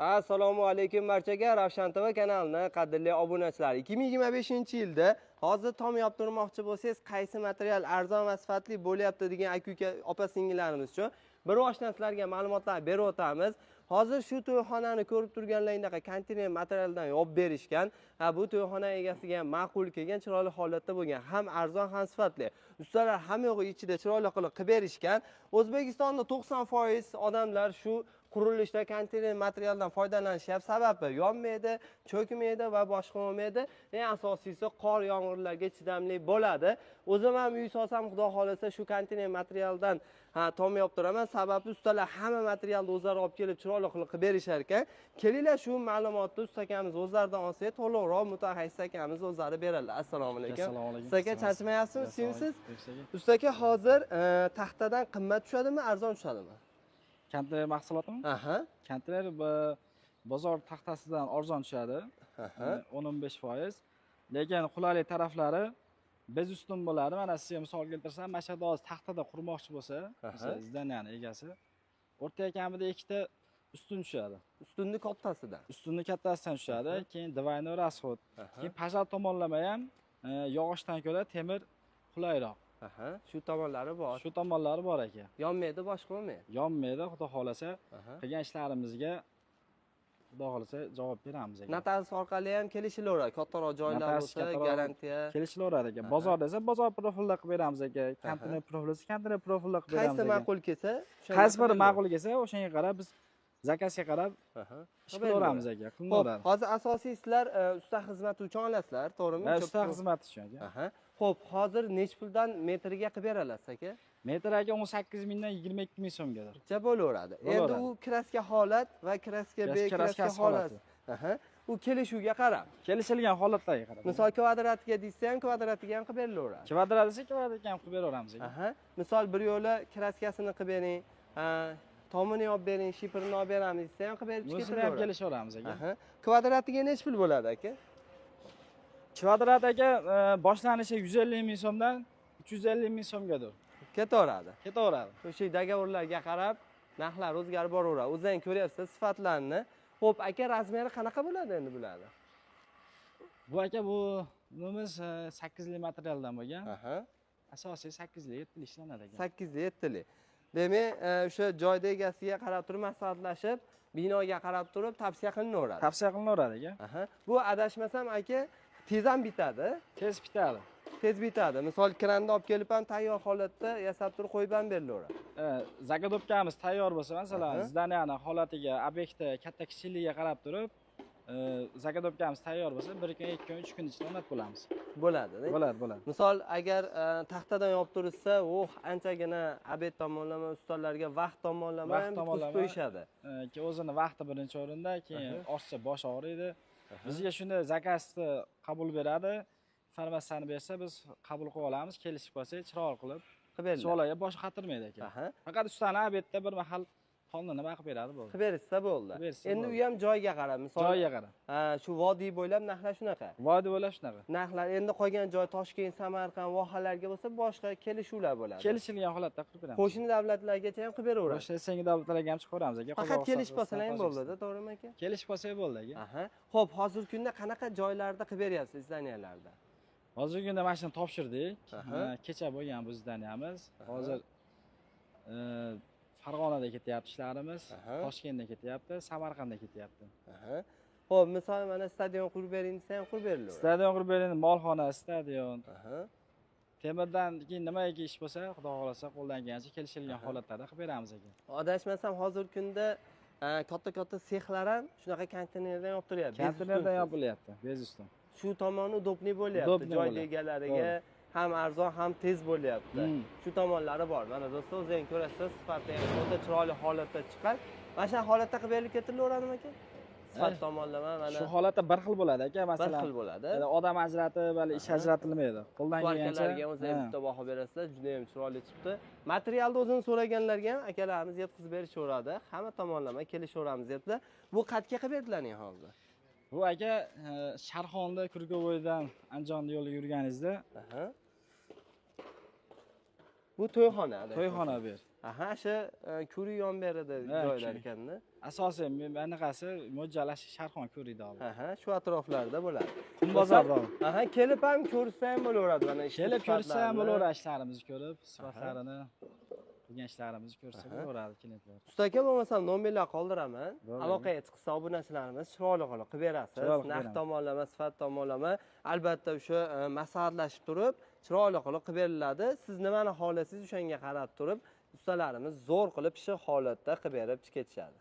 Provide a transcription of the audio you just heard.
Assalomu alaykum barchaga. Ravshan TV kanalining qadrli obunachilari. 2025-yilda hozir tom yoptirmoqchi bo'lsangiz, qaysi material arzon va sifatli bo'lyapti degan aka-uka, opa-singillarimiz uchun bir oshnalarga ma'lumotlar berib o'tamiz. Hozir shu to'yxonani ko'rib turganlaringizda konteyner materialdan yopib berishgan. Bu to'yxona egasiga ma'qul kelgan, chiroyli holatda bo'lgan, ham arzon ham sifatli. Ustalar ham yo'g'i ichida chiroyli qilib berishgan. O'zbekistonda 90% odamlar shu qurilishda konteyner materialdan foydalanishyapti. Sababi yonmaydi, cho'kmaydi va boshqa bo'lmaydi. Eng asosiysi qor, yomg'irlarga chidamli bo'ladi. O'zim ham uy solsam, xudo xolasa shu konteyner materialdan tom yoptiraman. Sababi ustalar hamma materialni o'zlari olib kelib chiroyli qilib berishar ekan. Kelinglar shu ma'lumotni usta akamiz o'zlaridan olsak, to'liqroq mutaxassis akamiz o'zlari beradilar. Assalomu alaykum. Assalomu alaykum. Usta aka, charchamayapsizmi? Suyimsiz? Usta aka, hozir taxtadan qimmat tushadimi, arzon tushadimi? Konteyner mahsulotimi? Aha. Konteyner bozor taxtasidan arzon tushadi. 10-15%. Lekin qulaylik taraflari biz ustun bo'ladi. Mana sizga misol keltirsam, mana shu hozir taxtada qurmoqchi bo'lsa, zdaniyani egasi, o'rtaga kamida ikkita ustun tushadi. Ustunni kattasidan. Ustunni kattasidan tushadi, keyin двойной расход. Keyin pajal tomonlama ham yog'ochdan ko'ra temir qulayroq. Shu tomonlari bor. Shu tomonlari bor ekan. Yonmaydi, boshqa bo'lmaydi. Yonmaydi, xudo xolasa, qilgan ishlarimizga xudo xolasa javob beramiz ekan. Notarius orqali ham kelishilaveradi. Kattaroq joylar bo'lsa, garantiya. Kelishilaveradi ekan. Bozor desa, bozor profilida qilib beramiz ekan. Konteyner profili, konteyner profilida qilib beramiz ekan. Qaysi ma'qul kelsa, qaysi biri ma'qul kelsa, o'shanga qarab biz zakazga qarab ish qilaveramiz ekan. Qilaveramiz. Hozir asosiy sizlar usta xizmati uchun olasizlar, to'g'rimi? Usta xizmati uchun ekan. Xo'p, hozir nech puldan metriga qilib berasiz aka? Metriga 18 mingdan 22 ming so'mgadir. Cha bo'laveradi. Endi u kraska holat va kraska bekraska holat. U kelishuvga qarab. Kelishilgan holatlarga qarab. Misol kvadratiga desa ham kvadratiga ham qilib berilaveradi. Kvadrat desa kvadratiga ham qilib beraveramiz ekan. Misol bir yo'la kraskasini qilib bering, tomini olib bering, shiprini olib beramiz desa ham qilib berib chiqaveramiz. Buni ham kelishaveramiz ekan. Kvadratiga nech pul bo'ladi aka? Kvadratiga boshlanishi 150 ming so'mdan 350 ming so'mgadir. Ketaveradi. Ketaveradi. O'sha dogovorlarga qarab narxlar o'zgarib boraveradi. O'zing ko'ryapsiz sifatlarni. Xo'p, aka, razmeri qanaqa bo'ladi endi bularni? Bu aka, bu bunimiz 8 li materialdan bo'lgan. Asosiy 8 li 7 li ishlanadi ekan. 8 li 7 li. Demak, o'sha joyda egasiga qarab turib maslahatlashib, binoga qarab turib tavsiya qilinaveradi. Tavsiya qilinaveradi ekan. Bu adashmasam aka, tez ham bitadi. Tez bitadi. Tez bitadi. Misol kranda olib kelib ham tayyor holatda yasab turib qo'yib ham berilaveradi. Zagodobkamiz tayyor bo'lsa, masalan, zdaniyani holatiga, obyektga, katta kichikligiga qarab turib, zagodobkamiz tayyor bo'lsa, 1 kun, 2 kun, 3 kun ichida o'rnatib bo'lamiz. Bo'ladi-da? Bo'ladi. Misol agar taxtadan yopib turilsa, anchagina obyekt tomonlama ustalarga vaqt tomonlama ham bitkazib qo'yishadi. O'zini vaqti birinchi o'rinda, keyin ortiqcha bosh og'riydi. Bizga shunday zakazni qabul beradi. Informatsiyani bersa, biz qabul qilib olamiz, kelishib qolsak, chiroyli qilib beriladi. Solaga bosh qatirmaydi ekan. Faqat ustani obyektda bir mahal qonni nima qilib beradi bo'ldi. Qilib bersa bo'ldi. Endi u ham joyga qarab, misol joyga qarab. Shu vodiy bo'ylab narxlar shunaqa. Vodiy bo'ylab shunaqa. Narxlar endi qolgan joy Toshkent, Samarqand, vohalarga bo'lsa, boshqa kelishuvlar bo'ladi. Kelishilgan holatda qilib beramiz. Qo'shni davlatlargacha ham qilib beraveramiz. O'sha sengi davlatlarga ham chiqib ko'ramiz aka. Faqat kelishib qolsalar ham bo'ldi-da, to'g'rimi aka? Kelishib qolsak bo'ldi aka. Xo'p, hozirgi kunda qanaqa joylarda qilib beryapsiz zdaniyalarda? Hozirgi kunda mashina topshirdik. Kecha bo'lgan bu zdaniyamiz. Hozir Farg'onada ketyapti ishlarimiz, Toshkentda ketyapti, Samarqandda ketyapti. Xo'p, misol mana stadion qurib bering desa ham qurib berilaveradi. Stadion qurib bering, molxona, stadion. Temirdan keyin nimaiki ish bo'lsa, xudo xolasa qo'ldan kelgancha kelishilgan holatlarda qilib beramiz ekan. Adashmasam hozirgi kunda katta sexlar ham shunaqa konteynerdan yoptiryapti. Konteynerdan yopilyapti, bez ustun. Shu tomoni udobniy bo'lyapti, joy egalariga ham arzon ham tez bo'lyapti. Shu tomonlari bor. Mana do'stlar, o'zingiz ko'rasiz, sifati ham o'ta chiroyli holatda chiqqan. Mana shu holatda qilib berib ketilaveradimi aka? Sifat tomonlama mana shu holatda bir xil bo'ladi aka, masalan. Bir xil bo'ladi. Odam ajratib, hali ish ajratilmaydi. Qo'ldan kelgancha o'zingiz bitta baho berasizlar, juda ham chiroyli chiqdi. Materialni o'zini so'raganlarga ham akalarimiz yetkazib berishaveradi. Hamma tomonlama kelishaveramiz debdi. Bu qatga qilib berdilaring hozir. Bu aka Sharxonda Kurgovoydan Andijonga yo'lga yurganingizda. Bu to'yxona. To'yxona bu yer. Aha, shu Kuri yon berida joylar ekanda. Asosiy bunaqasi mo'ljalash sharxon ko'riydi hozir. Aha, shu atroflarda bo'ladi. Qum-bozorda. Aha, kelib ham ko'rsa ham bo'laveradi mana ishni Kelib ko'rsa ham sifatlarini. bo'laveradi ishlarimizni ko'rib, sifatlarini, qilgan ishlarimizni ko'rsa bo'laveradi klientlar. Usta aka bo'lmasam nomerlar qoldiraman. Bo'ldi. Aloqaga chiqsa obunachilarimiz chiroyli qilib berasiz. Chiroyli qilib Narx beramiz. tomonlama, sifat tomonlama albatta o'sha maslahatlashib turib, chiroyli qilib beriladi. Siz nimani xohlasangiz o'shanga qarab turib, ustalarimiz zo'r qilib shu holatda qilib berib ketishadi.